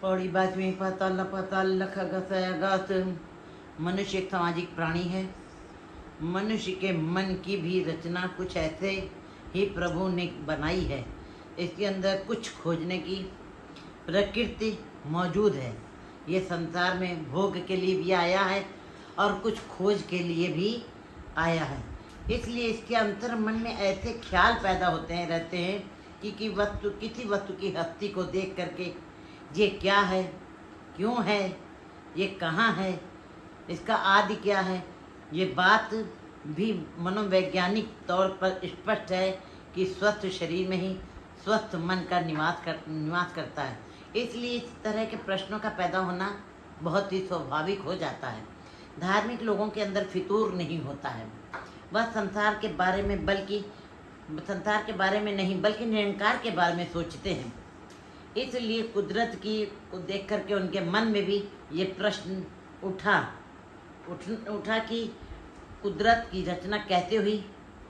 पौड़ी बाजवी पाताल पाताल लख गत। मनुष्य एक सामाजिक प्राणी है। मनुष्य के मन की भी रचना कुछ ऐसे ही प्रभु ने बनाई है। इसके अंदर कुछ खोजने की प्रकृति मौजूद है। ये संसार में भोग के लिए भी आया है और कुछ खोज के लिए भी आया है। इसलिए इसके अंतर मन में ऐसे ख्याल पैदा होते हैं रहते हैं कि किसी वस्तु की हस्ती को देख करके ये क्या है, क्यों है, ये कहाँ है, इसका आदि क्या है। ये बात भी मनोवैज्ञानिक तौर पर स्पष्ट है कि स्वस्थ शरीर में ही स्वस्थ मन का निवास करता है। इसलिए इस तरह के प्रश्नों का पैदा होना बहुत ही स्वाभाविक हो जाता है। धार्मिक लोगों के अंदर फितूर नहीं होता है। वह संसार के बारे में नहीं बल्कि निरंकार के बारे में सोचते हैं। इसलिए कुदरत की को देख करके उनके मन में भी ये प्रश्न उठा कि कुदरत की रचना कैसे हुई।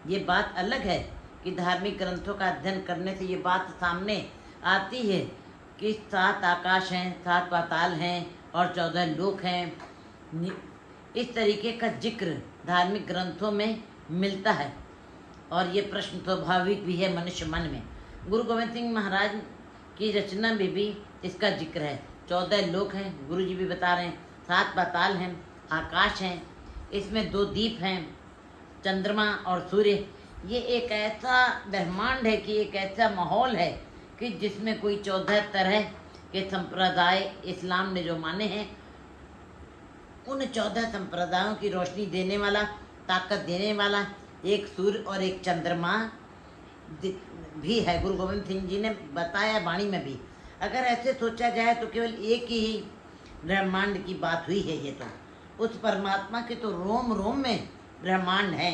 ये बात अलग है कि धार्मिक ग्रंथों का अध्ययन करने से ये बात सामने आती है कि 7 आकाश हैं, 7 पाताल हैं और 14 लोक हैं। इस तरीके का जिक्र धार्मिक ग्रंथों में मिलता है और ये प्रश्न स्वाभाविक भी है मनुष्य मन में। गुरु गोविंद सिंह महाराज की रचना में भी इसका जिक्र है। 14 लोक हैं, गुरु जी भी बता रहे हैं, 7 पाताल हैं, आकाश हैं, इसमें 2 दीप हैं, चंद्रमा और सूर्य। ये एक ऐसा ब्रह्मांड है कि एक ऐसा माहौल है कि जिसमें कोई 14 तरह के संप्रदाय इस्लाम ने जो माने हैं, उन 14 संप्रदायों की रोशनी देने वाला, ताकत देने वाला एक सूर्य और एक चंद्रमा भी है। गुरु गोविंद सिंह जी ने बताया वाणी में भी। अगर ऐसे सोचा जाए तो केवल एक ही ब्रह्मांड की बात हुई है। ये तो उस परमात्मा के तो रोम रोम में ब्रह्मांड है,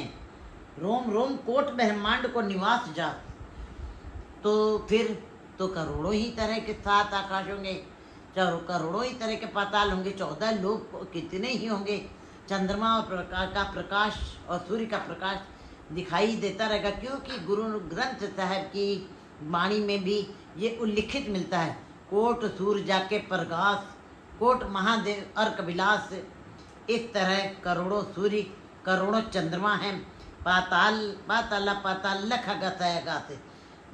रोम रोम कोट ब्रह्मांड को निवास जा। तो फिर तो करोड़ों ही तरह के 7 आकाश होंगे, करोड़ों ही तरह के पाताल होंगे, 14 लोग कितने ही होंगे। चंद्रमा और का प्रकाश और सूर्य का प्रकाश दिखाई देता रहेगा, क्योंकि गुरु ग्रंथ साहब की वाणी में भी ये उल्लिखित मिलता है। कोट सूर्य जाके प्रकाश, कोट महादेव अर्क विलास। इस तरह करोड़ों सूर्य, करोड़ों चंद्रमा हैं। पाताल पाताल लख गत।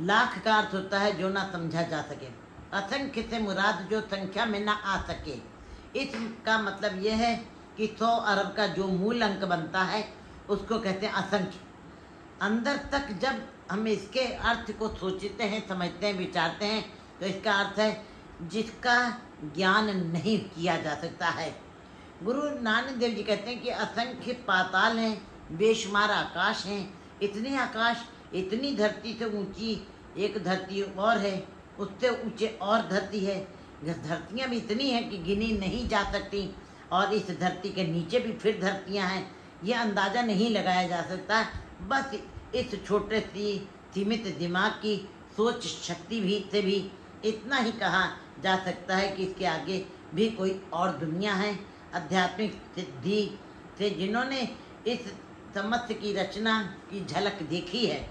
लाख का अर्थ होता है जो ना समझा जा सके। असंख्य से मुराद जो संख्या में ना आ सके। इसका मतलब यह है कि 100 अरब का जो मूल अंक बनता है उसको कहते हैं असंख्य। अंदर तक जब हम इसके अर्थ को सोचते हैं, समझते हैं, विचारते हैं, तो इसका अर्थ है जिसका ज्ञान नहीं किया जा सकता है। गुरु नानक देव जी कहते हैं कि असंख्य पाताल हैं, बेशुमार आकाश हैं। इतने आकाश, इतनी धरती से ऊंची एक धरती और है, उससे ऊंचे और धरती है। धरतियाँ भी इतनी हैं कि गिनी नहीं जा सकती, और इस धरती के नीचे भी फिर धरतियाँ हैं। ये अंदाज़ा नहीं लगाया जा सकता। बस इस छोटे सी सीमित दिमाग की सोच शक्ति से भी इतना ही कहा जा सकता है कि इसके आगे भी कोई और दुनिया है। आध्यात्मिक सिद्धि से जिन्होंने इस समस्त की रचना की झलक देखी है,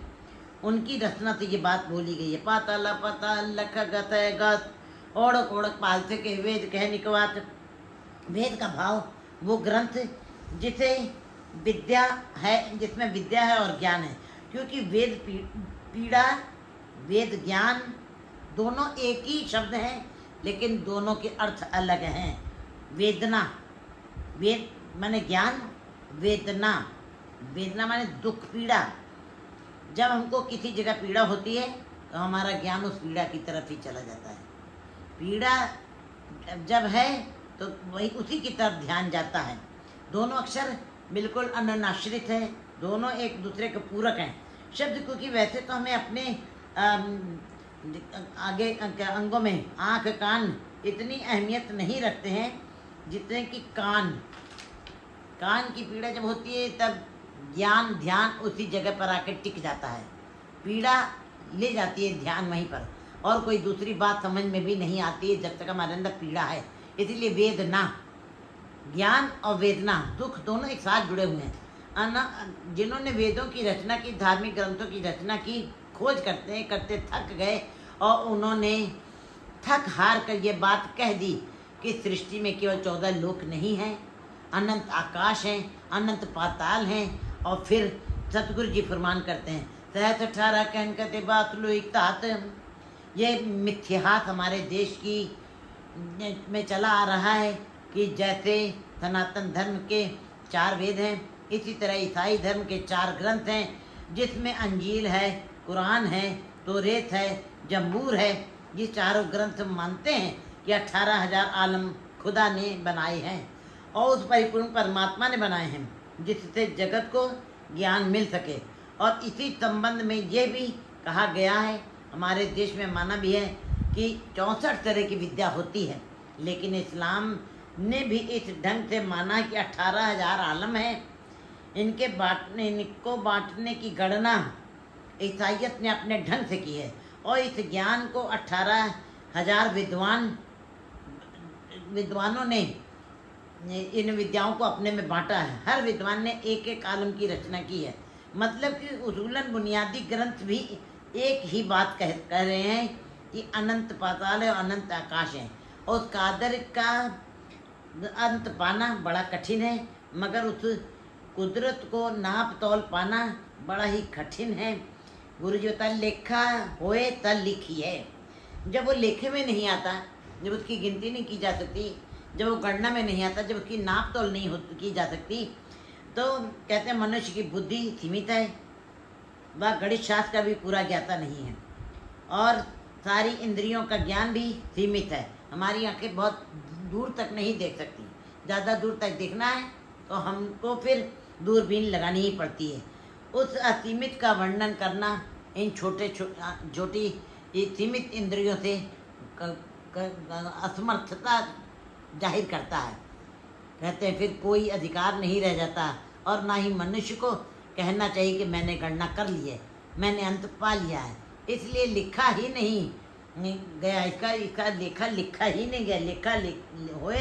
उनकी रचना से ये बात बोली गई है। पाताल पाताल लख गत। ओढ़क ओढ़क पालते के वेद कह निकवात। वेद का भाव वो ग्रंथ जिसे विद्या है, जिसमें विद्या है और ज्ञान है। क्योंकि वेद पीड़ा, वेद ज्ञान दोनों एक ही शब्द हैं, लेकिन दोनों के अर्थ अलग हैं। वेदना, वेद माने ज्ञान, वेदना माने दुख, पीड़ा। जब हमको किसी जगह पीड़ा होती है तो हमारा ज्ञान उस पीड़ा की तरफ ही चला जाता है। पीड़ा जब है तो वही उसी की तरफ ध्यान जाता है। दोनों अक्षर बिल्कुल अनन्नाश्रित है, दोनों एक दूसरे के पूरक हैं। शब्द क्योंकि वैसे तो हमें अपने आगे अंगों में आँख कान इतनी अहमियत नहीं रखते हैं जितने कि कान की पीड़ा जब होती है तब ज्ञान ध्यान उसी जगह पर आकर टिक जाता है। पीड़ा ले जाती है ध्यान वहीं पर, और कोई दूसरी बात समझ में भी नहीं आती है जब तक हमारे अंदर पीड़ा है। इसलिए वेदना, ज्ञान और वेदना, दुख दोनों एक साथ जुड़े हुए हैं। जिन्होंने वेदों की रचना की, धार्मिक ग्रंथों की रचना की, खोज करते थक गए और उन्होंने थक हार कर ये बात कह दी कि सृष्टि में केवल 14 लोक नहीं हैं, अनंत आकाश हैं, अनंत पाताल हैं। और फिर सतगुरु जी फरमान करते हैं, सहत 18 कहन कहते बात लो एक तात। ये मिथ्याहास हमारे देश की में चला आ रहा है कि जैसे सनातन धर्म के 4 वेद हैं, इसी तरह ईसाई धर्म के 4 ग्रंथ हैं, जिसमें अंजील है, कुरान है, तौरेत है, जबूर है। ये चारों ग्रंथ मानते हैं कि 18,000 आलम खुदा ने बनाए हैं और उस परिपूर्ण परमात्मा ने बनाए हैं, जिससे जगत को ज्ञान मिल सके। और इसी संबंध में ये भी कहा गया है, हमारे देश में माना भी है कि 64 तरह की विद्या होती है, लेकिन इस्लाम ने भी इस ढंग से माना कि 18,000 आलम है। इनको बांटने की गणना ईसाइयत ने अपने ढंग से की है और इस ज्ञान को 18,000 विद्वानों ने इन विद्याओं को अपने में बांटा है। हर विद्वान ने एक एक आलम की रचना की है। मतलब कि उसूलन बुनियादी ग्रंथ भी एक ही बात कह रहे हैं कि अनंत पाताल है और अनंत आकाश है, और उस कादर का अंत पाना बड़ा कठिन है, मगर उस कुदरत को नाप तौल पाना बड़ा ही कठिन है। गुरु जी बता, लेखा होए तल लिखी है। जब वो लेखे में नहीं आता, जब उसकी गिनती नहीं की जा सकती, जब वो गणना में नहीं आता, जब उसकी नाप तोल नहीं की जा सकती, तो कहते हैं मनुष्य की बुद्धि सीमित है, वह गणित शास्त्र का भी पूरा ज्ञाता नहीं है, और सारी इंद्रियों का ज्ञान भी सीमित है। हमारी आंखें बहुत दूर तक नहीं देख सकती। ज़्यादा दूर तक देखना है तो हमको फिर दूरबीन लगानी ही पड़ती है। उस असीमित का वर्णन करना इन छोटी सीमित इंद्रियों से असमर्थता जाहिर करता है। कहते हैं फिर कोई अधिकार नहीं रह जाता, और ना ही मनुष्य को कहना चाहिए कि मैंने गणना कर ली है, मैंने अंत पा लिया है। इसलिए लिखा ही नहीं गया, इसका लेखा लिखा ही नहीं गया। लेखा होए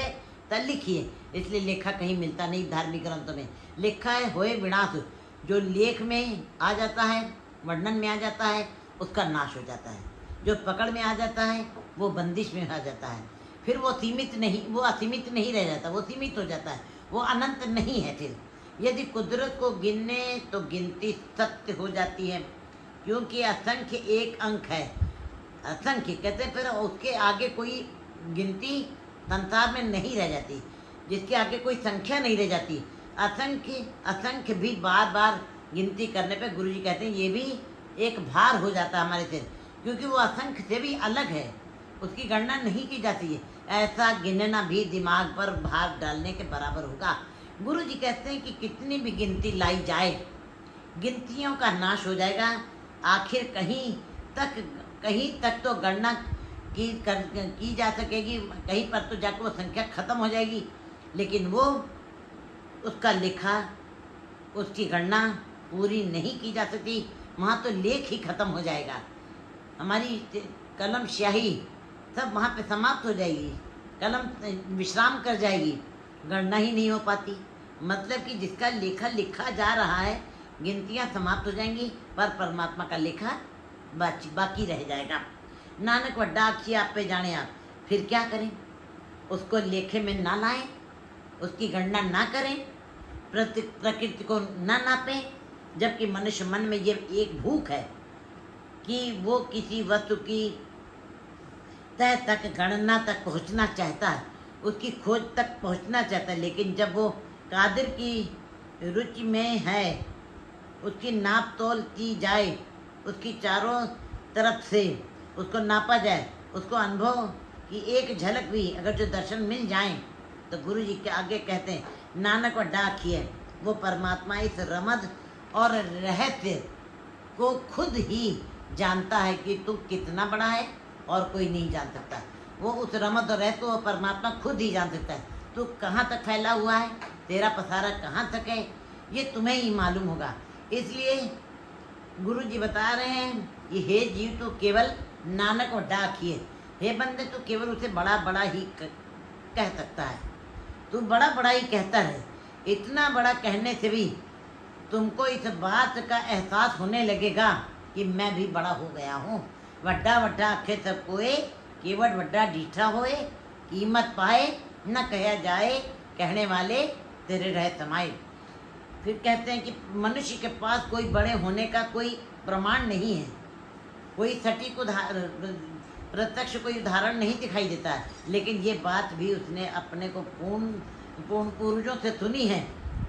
तब लिखिए, इसलिए लेखा कहीं मिलता नहीं धार्मिक ग्रंथों में। लिखा है होए विनाश, जो लेख में आ जाता है, वर्णन में आ जाता है, उसका नाश हो जाता है। जो पकड़ में आ जाता है वो बंदिश में आ जाता है। फिर वो असीमित नहीं रह जाता, वो सीमित हो जाता है, वो अनंत नहीं है। फिर यदि कुदरत को गिनने तो गिनती सत्य हो जाती है, क्योंकि असंख्य एक अंक है। असंख्य कहते हैं, फिर उसके आगे कोई गिनती संसार में नहीं रह जाती, जिसके आगे कोई संख्या नहीं रह जाती। असंख्य भी बार बार गिनती करने पे गुरु जी कहते हैं ये भी एक भार हो जाता है हमारे सिर, क्योंकि वो असंख्य से भी अलग है, उसकी गणना नहीं की जाती है। ऐसा गिनना भी दिमाग पर भार डालने के बराबर होगा। गुरु जी कहते हैं कि कितनी भी गिनती लाई जाए, गिनतियों का नाश हो जाएगा। आखिर कहीं तक तो गणना की जा सकेगी, कहीं पर तो जाकर वो संख्या खत्म हो जाएगी, लेकिन वो उसका लिखा, उसकी गणना पूरी नहीं की जा सकती। वहाँ तो लेख ही खत्म हो जाएगा, हमारी कलम स्याही सब वहाँ पे समाप्त हो जाएगी, कलम विश्राम कर जाएगी, गणना ही नहीं हो पाती। मतलब कि जिसका लेखा लिखा जा रहा है, गिनतियाँ समाप्त हो जाएंगी, पर परमात्मा का लेखा बाकी रह जाएगा। नानक वड्डा आखिए आप पे जाने आप, फिर क्या करें? उसको लेखे में ना लाएं, उसकी गणना ना करें, प्रकृति को ना नापें, जबकि मनुष्य मन में ये एक भूख है कि वो किसी वस्तु की तय तक, गणना तक पहुंचना चाहता है, उसकी खोज तक पहुंचना चाहता है। लेकिन जब वो कादिर की रुचि में है, उसकी नाप तोल की जाए, उसकी चारों तरफ से उसको नापा जाए, उसको अनुभव की एक झलक भी अगर जो दर्शन मिल जाए, तो गुरु जी के आगे कहते हैं नानक व डाकिए, वो परमात्मा इस रमद और रहस्य को खुद ही जानता है कि तू कितना बड़ा है और कोई नहीं जान सकता। वो उस रमद और रहस्य को परमात्मा खुद ही जान सकता है। तू कहाँ तक फैला हुआ है, तेरा पसारा कहाँ तक है, ये तुम्हें ही मालूम होगा। इसलिए गुरु जी बता रहे हैं कि हे जीव, तू केवल नानक और डाकिए, हे बंदे, तू केवल उसे बड़ा बड़ा ही कह सकता है, तू बड़ा बड़ा ही कहता है। इतना बड़ा कहने से भी तुमको इस बात का एहसास होने लगेगा कि मैं भी बड़ा हो गया हूँ। वड्डा वड्डा आखे सब कोई केवट वड्डा डीठा होए, कीमत पाए न कहा जाए, कहने वाले तेरे रह समाए। फिर कहते हैं कि मनुष्य के पास कोई बड़े होने का कोई प्रमाण नहीं है, कोई सटीक प्रत्यक्ष कोई उदाहरण नहीं दिखाई देता है, लेकिन ये बात भी उसने अपने को पूर्ण पूर्वजों से सुनी है।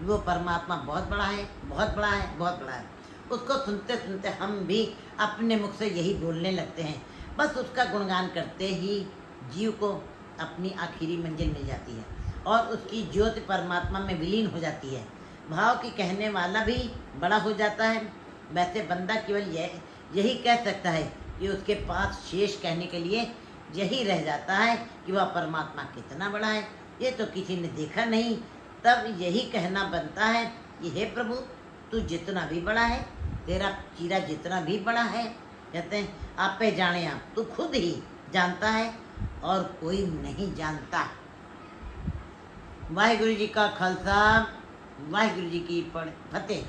वो परमात्मा बहुत बड़ा है, बहुत बड़ा है, बहुत बड़ा है। उसको सुनते सुनते हम भी अपने मुख से यही बोलने लगते हैं। बस उसका गुणगान करते ही जीव को अपनी आखिरी मंजिल मिल जाती है और उसकी ज्योति परमात्मा में विलीन हो जाती है। भाव की कहने वाला भी बड़ा हो जाता है। वैसे बंदा केवल यही कह सकता है कि उसके पास शेष कहने के लिए यही रह जाता है कि वह परमात्मा कितना बड़ा है, ये तो किसी ने देखा नहीं। तब यही कहना बनता है कि हे प्रभु, तू जितना भी बड़ा है, तेरा चीरा जितना भी बड़ा है, कहते हैं आप पे जाने आप, तू खुद ही जानता है और कोई नहीं जानता। वाहिगुरु जी का खालसा, वाहिगुरु जी की फतेह।